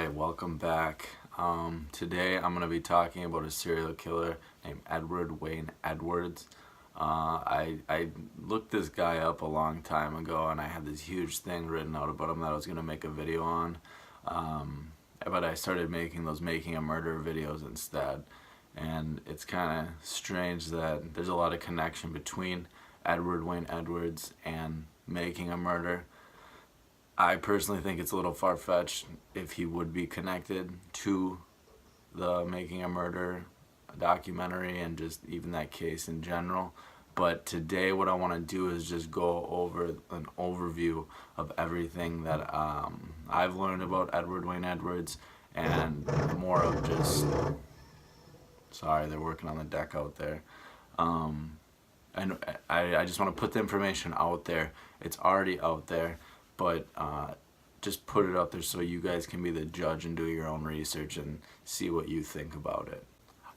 Alright, welcome back. Today I'm going to be talking about a serial killer named Edward Wayne Edwards. I looked this guy up a long time ago and I had this huge thing written out about him that I was going to make a video on. But I started making those making a murder videos instead. And it's kind of strange that there's a lot of connection between Edward Wayne Edwards and making a murder. I personally think it's a little far-fetched if he would be connected to the Making a Murder documentary and just even that case in general. But today what I want to do is just go over an overview of everything that I've learned about Edward Wayne Edwards, and more of just, sorry, they're working on the deck out there. And I just want to put the information out there. It's already out there. But just put it out there so you guys can be the judge and do your own research and see what you think about it.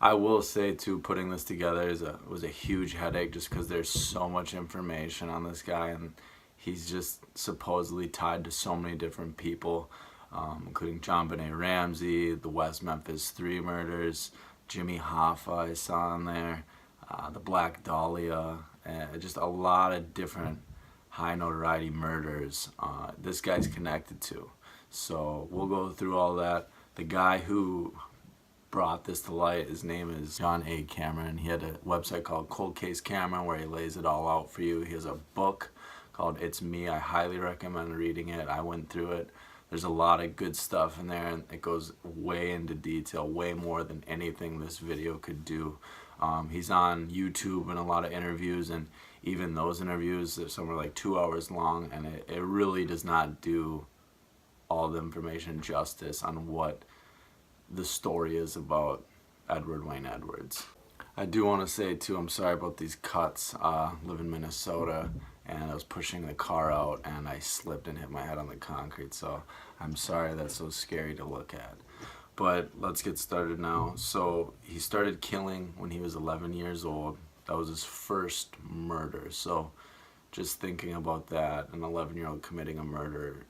I will say too, putting this together was a huge headache just because there's so much information on this guy, and he's just supposedly tied to so many different people, including John Benet Ramsey, the West Memphis 3 murders, Jimmy Hoffa I saw on there, the Black Dahlia, and just a lot of different high notoriety murders this guy's connected to. So we'll go through all that. The guy who brought this to light, his name is John A. Cameron. He had a website called Cold Case Cameron where he lays it all out for you. He has a book called It's Me. I highly recommend reading it. I went through it. There's a lot of good stuff in there, and it goes way into detail, way more than anything this video could do. He's on YouTube and a lot of interviews, and even those interviews, some are like 2 hours long, and it really does not do all the information justice on what the story is about Edward Wayne Edwards. I do want to say too, I'm sorry about these cuts. I live in Minnesota, and I was pushing the car out and I slipped and hit my head on the concrete, so I'm sorry that's so scary to look at. But let's get started now. So he started killing when he was 11 years old. That was his first murder. So just thinking about that, an 11-year-old committing a murder,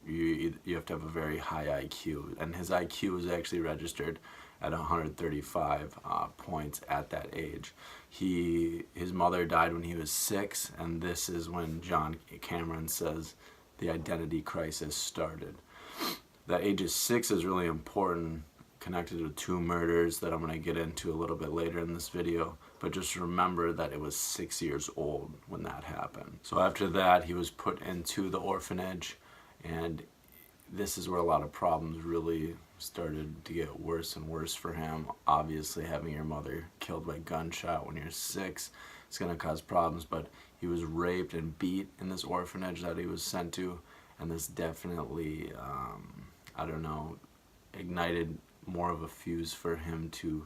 you have to have a very high IQ. And his IQ was actually registered at 135 points at that age. His mother died when he was 6, and this is when John Cameron says the identity crisis started. That age of 6 is really important, connected to 2 murders that I'm going to get into a little bit later in this video, but just remember that it was 6 years old when that happened. So after that, he was put into the orphanage, and this is where a lot of problems really started to get worse and worse for him. Obviously, having your mother killed by gunshot when you're 6 is going to cause problems, but he was raped and beat in this orphanage that he was sent to, and this definitely, I don't know, ignited more of a fuse for him to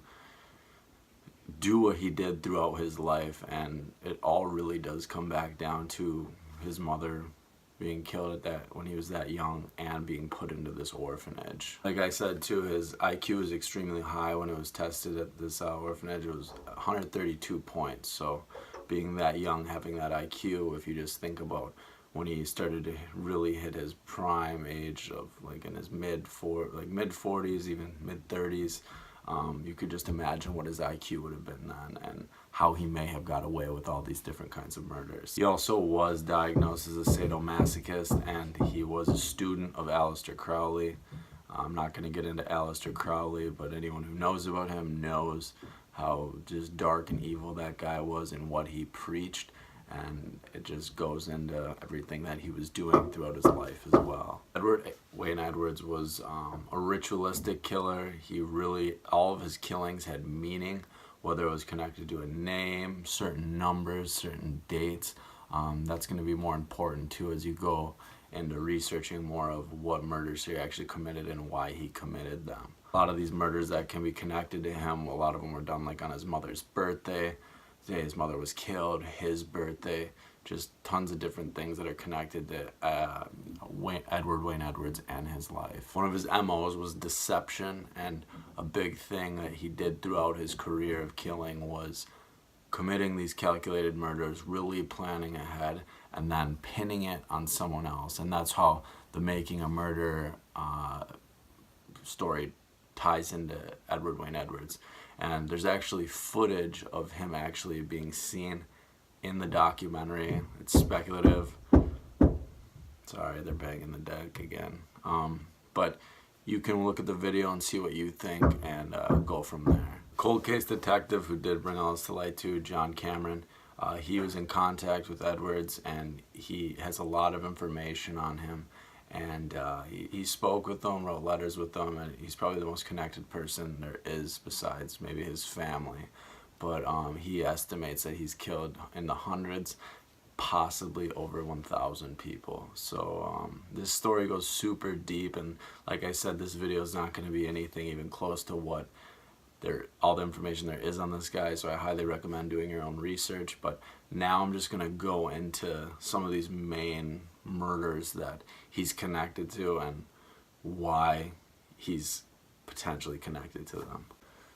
do what he did throughout his life. And it all really does come back down to his mother being killed when he was that young and being put into this orphanage. Like I said too, his IQ was extremely high when it was tested at this orphanage. It was 132 points. So being that young, having that IQ, if you just think about when he started to really hit his prime age of like in his mid-40s, even mid-30s, you could just imagine what his IQ would have been then and how he may have got away with all these different kinds of murders. He also was diagnosed as a sadomasochist, and he was a student of Aleister Crowley. I'm not going to get into Aleister Crowley, but anyone who knows about him knows how just dark and evil that guy was and what he preached. And it just goes into everything that he was doing throughout his life as well. Edward Wayne Edwards was a ritualistic killer. All of his killings had meaning, whether it was connected to a name, certain numbers, certain dates. That's going to be more important too as you go into researching more of what murders he actually committed and why he committed them. A lot of these murders that can be connected to him, a lot of them were done like on his mother's birthday, the day his mother was killed, his birthday, just tons of different things that are connected to Edward Wayne Edwards and his life. One of his MOs was deception, and a big thing that he did throughout his career of killing was committing these calculated murders, really planning ahead, and then pinning it on someone else. And that's how the Making a Murder story ties into Edward Wayne Edwards. And there's actually footage of him actually being seen in the documentary. It's speculative. Sorry, they're banging the deck again. But you can look at the video and see what you think and go from there. Cold case detective who did bring all this to light too, John Cameron, he was in contact with Edwards, and he has a lot of information on him. And he spoke with them, wrote letters with them, and he's probably the most connected person there is besides maybe his family. But he estimates that he's killed in the hundreds, possibly over 1,000 people. So this story goes super deep, and like I said, this video is not going to be anything even close to what all the information there is on this guy, so I highly recommend doing your own research. But now I'm just going to go into some of these main murders that he's connected to and why he's potentially connected to them.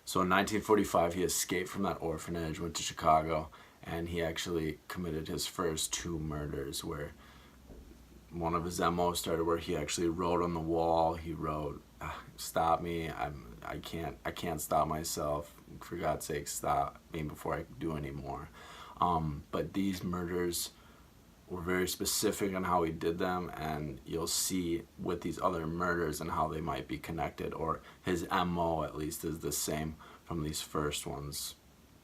So in 1945 he escaped from that orphanage, went to Chicago, and he actually committed his first 2 murders, where one of his MO started where he actually wrote on the wall. He wrote, "Stop me, I can't stop myself. For God's sake, stop me before I do any more." But these murders were very specific on how he did them, and you'll see with these other murders and how they might be connected, or his MO at least is the same from these first ones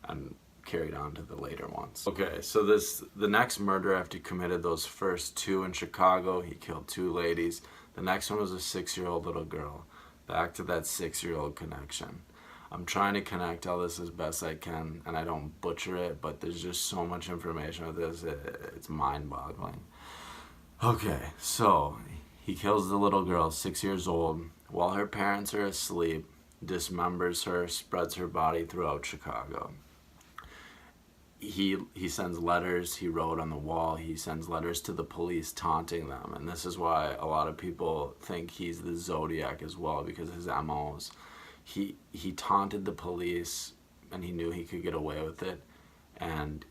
and carried on to the later ones. Okay, so the next murder after he committed those first 2 in Chicago, he killed 2 ladies. The next one was a 6-year-old little girl. Back to that 6-year-old connection. I'm trying to connect all this as best I can, and I don't butcher it, but there's just so much information with this, it's mind-boggling. Okay, so he kills the little girl, 6 years old, while her parents are asleep, dismembers her, spreads her body throughout Chicago. He sends letters, he wrote on the wall, he sends letters to the police taunting them, and this is why a lot of people think he's the Zodiac as well, because his MOs. He taunted the police, and he knew he could get away with it, and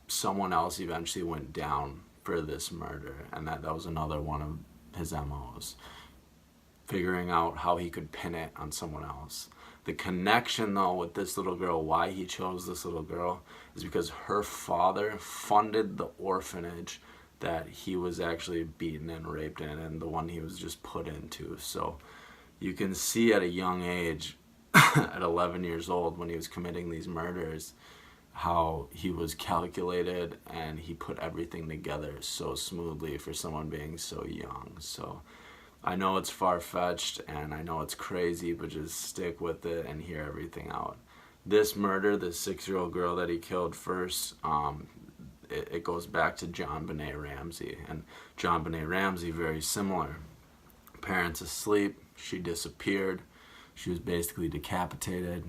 someone else eventually went down for this murder, and that was another one of his MOs, figuring out how he could pin it on someone else. The connection though with this little girl, why he chose this little girl, is because her father funded the orphanage that he was actually beaten and raped in, and the one he was just put into. So you can see at a young age, at 11 years old, when he was committing these murders, how he was calculated and he put everything together so smoothly for someone being so young. So I know it's far-fetched and I know it's crazy, but just stick with it and hear everything out. This murder, this 6-year-old girl that he killed first, it goes back to JonBenet Ramsey. And JonBenet Ramsey, very similar. Parents asleep, she disappeared, she was basically decapitated,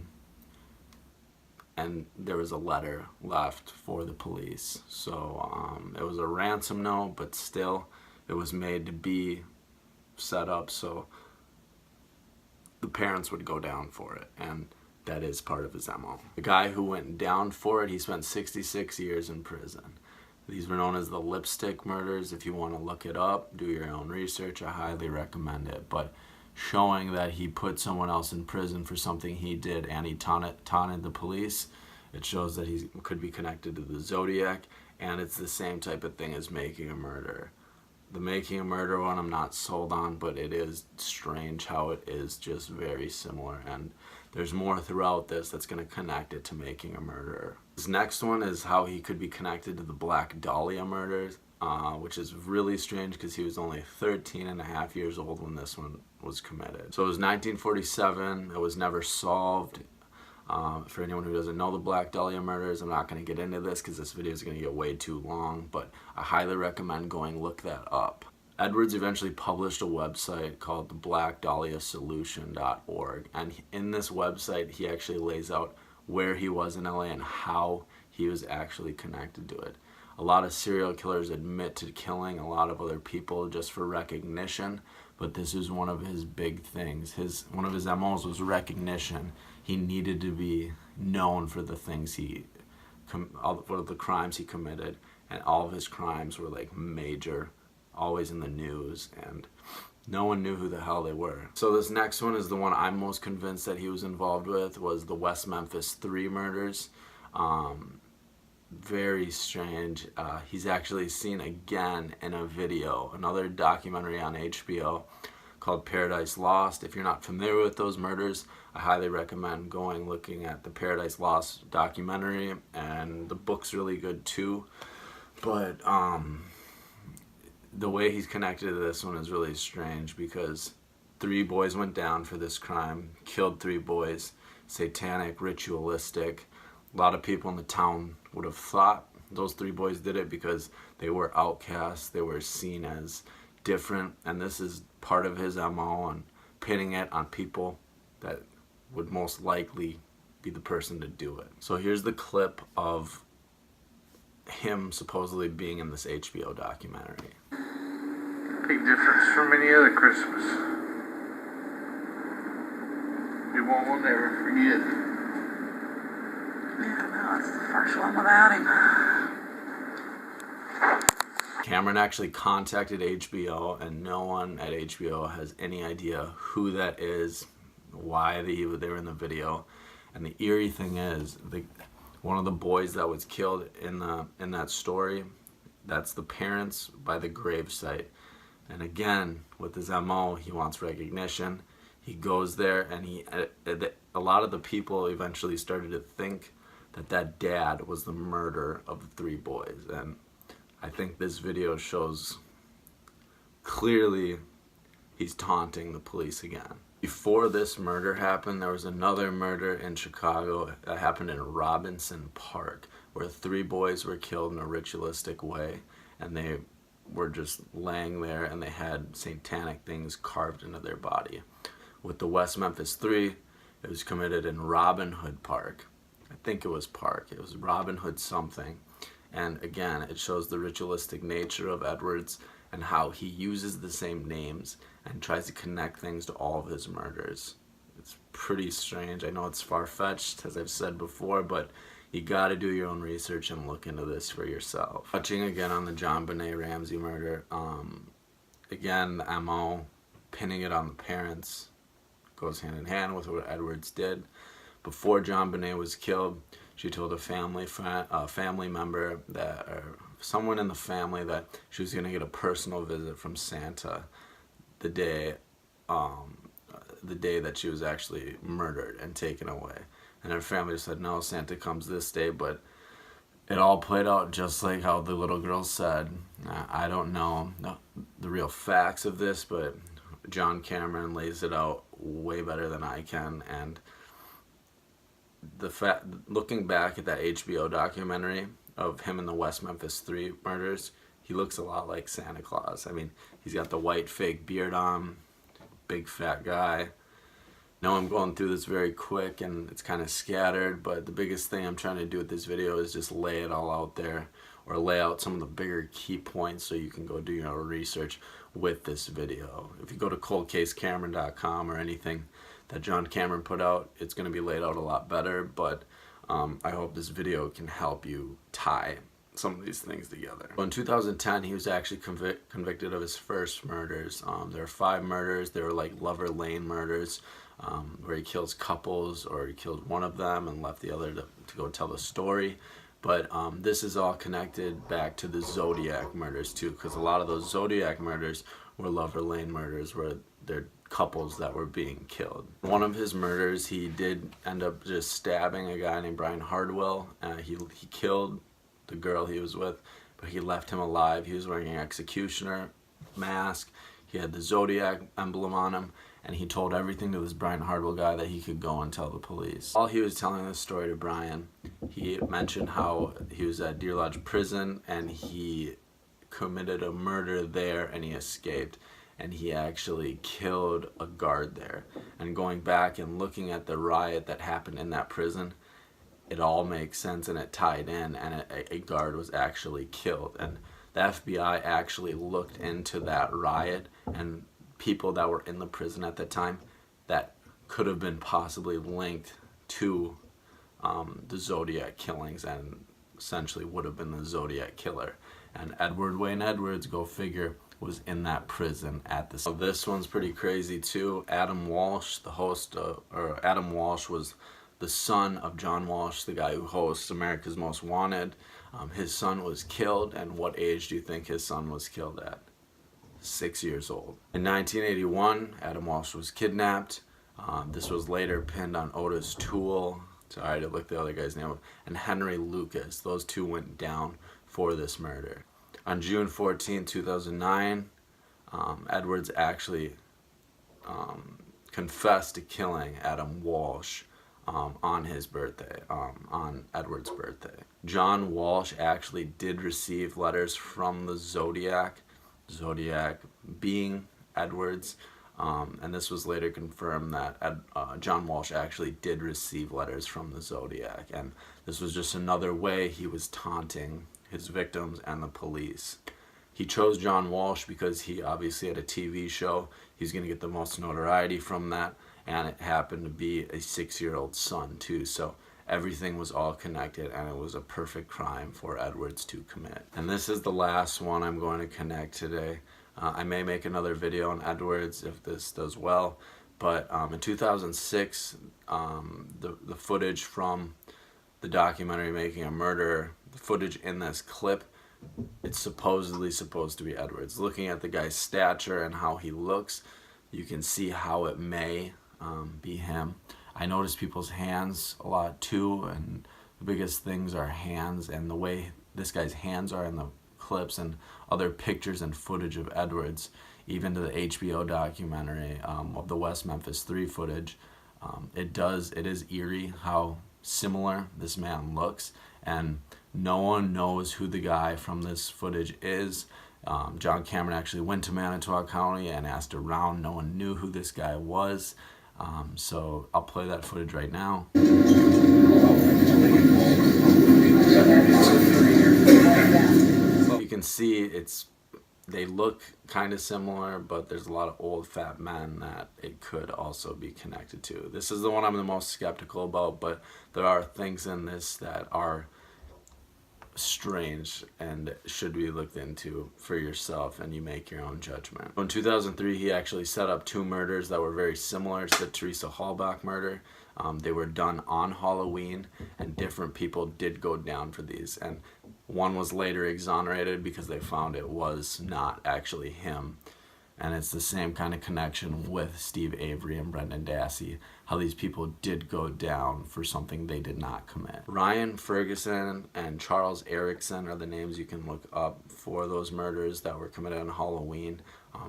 and there was a letter left for the police. So it was a ransom note, but still it was made to be set up so the parents would go down for it, and that is part of his MO. The guy who went down for it, he spent 66 years in prison. These were known as the lipstick murders. If you want to look it up, do your own research, I highly recommend it. But showing that he put someone else in prison for something he did and he taunted the police, it shows that he could be connected to the Zodiac, and it's the same type of thing as making a murder. The making a murder one I'm not sold on, but it is strange how it is just very similar, and there's more throughout this that's going to connect it to making a murderer. This next one is how he could be connected to the Black Dahlia murders, which is really strange because he was only 13 and a half years old when this one was committed. So it was 1947, it was never solved. For anyone who doesn't know the Black Dahlia murders, I'm not going to get into this because this video is going to get way too long, but I highly recommend going look that up. Edwards eventually published a website called the blackdahliasolution.org, and in this website he actually lays out where he was in LA and how he was actually connected to it. A lot of serial killers admit to killing a lot of other people just for recognition, but this is one of his big things. One of his MOs was recognition. He needed to be known for the things all of the crimes he committed, and all of his crimes were like major, always in the news, and no one knew who the hell they were. So this next one is the one I'm most convinced that he was involved with, was the West Memphis 3 murders. Very strange. He's actually seen again in a video, another documentary on HBO called Paradise Lost. If you're not familiar with those murders, I highly recommend looking at the Paradise Lost documentary, and the book's really good too. But the way he's connected to this one is really strange, because 3 boys went down for this crime, killed 3 boys, satanic, ritualistic. A lot of people in the town would have thought those 3 boys did it because they were outcasts, they were seen as different, and this is part of his MO, and pinning it on people that would most likely be the person to do it. So here's the clip of him supposedly being in this HBO documentary. Big difference from any other Christmas. Be one we'll never forget. Yeah, no, it's the first one without him. Cameron actually contacted HBO, and no one at HBO has any idea who that is, why they were in the video. And the eerie thing is, one of the boys that was killed in that story, that's the parents by the gravesite. And again, with his MO, he wants recognition. He goes there, and a lot of the people eventually started to think that dad was the murderer of the 3 boys. And I think this video shows clearly he's taunting the police again. Before this murder happened, there was another murder in Chicago that happened in Robinson Park, where 3 boys were killed in a ritualistic way, and they were just laying there, and they had satanic things carved into their body. With the West Memphis 3, it was committed in Robin Hood Park. I think it was Park. It was Robin Hood something. And again, it shows the ritualistic nature of Edwards and how he uses the same names and tries to connect things to all of his murders. It's pretty strange. I know it's far-fetched, as I've said before, but you gotta do your own research and look into this for yourself. Touching again on the John Benet Ramsey murder, again, the MO, pinning it on the parents, goes hand in hand with what Edwards did. Before John Benet was killed, she told a family member that, or someone in the family, that she was going to get a personal visit from Santa the day that she was actually murdered and taken away. And her family said, no, Santa comes this day. But it all played out just like how the little girl said. I don't know the real facts of this, but John Cameron lays it out way better than I can. And looking back at that HBO documentary of him in the West Memphis 3 murders, he looks a lot like Santa Claus. I mean, he's got the white fake beard on, big fat guy. Now I'm going through this very quick and it's kind of scattered, but the biggest thing I'm trying to do with this video is just lay it all out there, or lay out some of the bigger key points so you can go do your own research with this video. If you go to coldcasecameron.com or anything that John Cameron put out, it's going to be laid out a lot better, but I hope this video can help you tie some of these things together. In 2010, he was actually convicted of his first murders. There were 5 murders. They were like Lover Lane murders, where he kills couples, or he killed one of them and left the other to go tell the story. But this is all connected back to the Zodiac murders too, because a lot of those Zodiac murders were Lover Lane murders, where they're couples that were being killed. One of his murders, he did end up just stabbing a guy named Brian Hardwell. He killed the girl he was with, but he left him alive. He was wearing an executioner mask. He had the Zodiac emblem on him, and he told everything to this Brian Hardwell guy that he could go and tell the police. While he was telling this story to Brian, he mentioned how he was at Deer Lodge Prison and he committed a murder there and he escaped. And he actually killed a guard there. And going back and looking at the riot that happened in that prison, it all makes sense and it tied in, and a guard was actually killed. And the FBI actually looked into that riot and people that were in the prison at the time that could have been possibly linked to the Zodiac killings, and essentially would have been the Zodiac killer. And Edward Wayne Edwards, go figure, was in that prison at the. So this one's pretty crazy too. Adam Walsh, the host or Adam Walsh was the son of John Walsh, the guy who hosts America's Most Wanted. His son was killed, and what age do you think his son was killed at? 6 years old. In 1981, Adam Walsh was kidnapped. This was later pinned on Otis Toole. Sorry to look the other guy's name up. And Henry Lucas. Those two went down for this murder. On June 14, 2009, Edwards actually confessed to killing Adam Walsh on his birthday, on Edwards' birthday. John Walsh actually did receive letters from the Zodiac being Edwards, and this was later confirmed that John Walsh actually did receive letters from the Zodiac, and this was just another way he was taunting his victims and the police. He chose John Walsh because he obviously had a TV show. He's going to get the most notoriety from that, and it happened to be a 6-year-old son too, so everything was all connected, and it was a perfect crime for Edwards to commit. And this is the last one I'm going to connect today. I may make another video on Edwards if this does well, but in 2006, the footage from the documentary Making a Murderer, the footage in this clip, it's supposedly supposed to be Edwards. Looking at the guy's stature and how he looks, you can see how it may be him. I notice people's hands a lot too, and the biggest things are hands, and the way this guy's hands are in the clips and other pictures and footage of Edwards, even to the HBO documentary of the West Memphis 3 footage. It is eerie how similar this man looks, and no one knows who the guy from this footage is. John Cameron actually went to Manitowoc County and asked around. No one knew who this guy was. So I'll play that footage right now. You can see they look kind of similar, but there's a lot of old fat men that it could also be connected to. This is the one I'm the most skeptical about, but there are things in this that are strange and should be looked into for yourself, and you make your own judgment. In 2003, he actually set up 2 murders that were very similar to the Teresa Halbach murder. They were done on Halloween, and different people did go down for these, and one was later exonerated because they found it was not actually him. And it's the same kind of connection with Steve Avery and Brendan Dassey, how these people did go down for something they did not commit. Ryan Ferguson and Charles Erickson are the names you can look up for those murders that were committed on Halloween.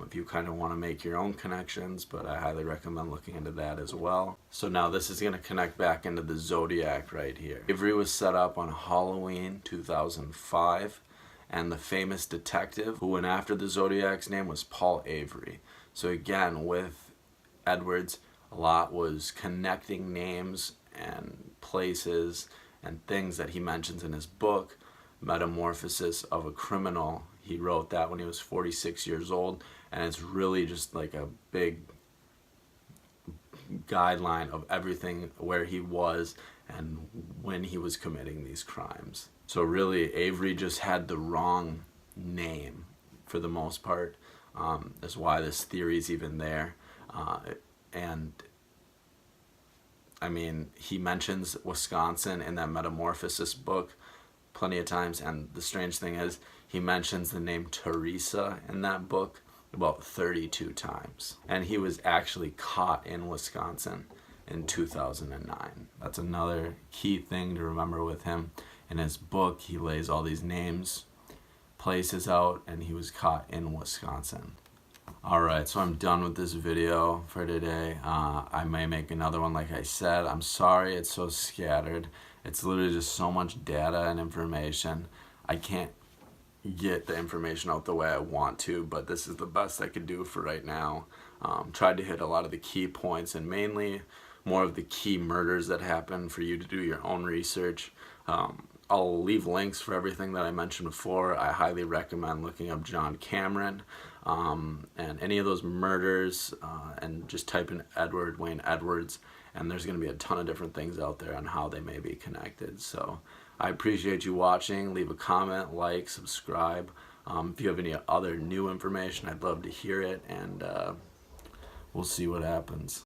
If you kind of want to make your own connections, but I highly recommend looking into that as well. So now this is going to connect back into the Zodiac right here. Avery was set up on Halloween 2005. And the famous detective who went after the Zodiac's name was Paul Avery. So again, with Edwards, a lot was connecting names and places and things that he mentions in his book, Metamorphosis of a Criminal. He wrote that when he was 46 years old, and it's really just like a big guideline of everything, where he was and when he was committing these crimes. So really, Avery just had the wrong name for the most part. That's why this theory is even there. And I mean, he mentions Wisconsin in that Metamorphosis book plenty of times, and the strange thing is he mentions the name Teresa in that book about 32 times. And he was actually caught in Wisconsin in 2009. That's another key thing to remember with him. In his book, he lays all these names, places out, and he was caught in Wisconsin. Alright, so I'm done with this video for today. I may make another one like I said. I'm sorry it's so scattered. It's literally just so much data and information. I can't get the information out the way I want to, but this is the best I could do for right now. Tried to hit a lot of the key points, and mainly more of the key murders that happen for you to do your own research. I'll leave links for everything that I mentioned before. I highly recommend looking up John Cameron and any of those murders, and just type in Edward Wayne Edwards, and there's going to be a ton of different things out there on how they may be connected. So I appreciate you watching. Leave a comment, like, subscribe. If you have any other new information, I'd love to hear it, and we'll see what happens.